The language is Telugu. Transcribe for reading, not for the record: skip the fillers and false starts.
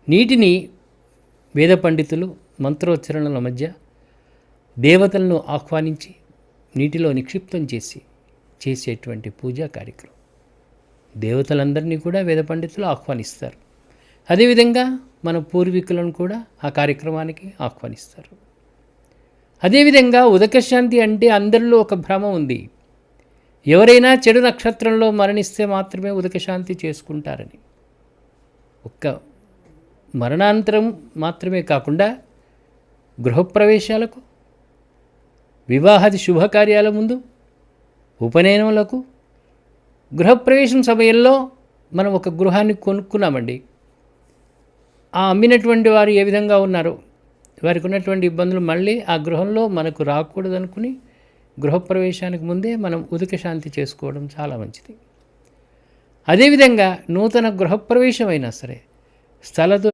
నీటిని వేద పండితులు మంత్రోచ్చరణల మధ్య దేవతలను ఆహ్వానించి నీటిలో నిక్షిప్తం చేసేటువంటి పూజా కార్యక్రమం. దేవతలందరినీ కూడా వేద పండితులు ఆహ్వానిస్తారు. అదేవిధంగా మన పూర్వీకులను కూడా ఆ కార్యక్రమానికి ఆహ్వానిస్తారు. అదేవిధంగా ఉదకశాంతి అంటే అందరిలో ఒక భ్రమ ఉంది. ఎవరైనా చెడు నక్షత్రంలో మరణిస్తే మాత్రమే ఉదకశాంతి చేసుకుంటారని. ఒక్క మరణాంతరం మాత్రమే కాకుండా గృహప్రవేశాలకు, వివాహాది శుభకార్యాల ముందు, ఉపనయనములకు, గృహప్రవేశం సమయంలో మనం ఒక గృహాన్ని కొనుక్కున్నామండి. ఆ అమ్మినటువంటి వారు ఏ విధంగా ఉన్నారో, వారికి ఉన్నటువంటి ఇబ్బందులు మళ్ళీ ఆ గృహంలో మనకు రాకూడదనుకుని గృహప్రవేశానికి ముందే మనం ఉదక శాంతి చేసుకోవడం చాలా మంచిది. అదేవిధంగా నూతన గృహప్రవేశం అయినా సరే స్థలతో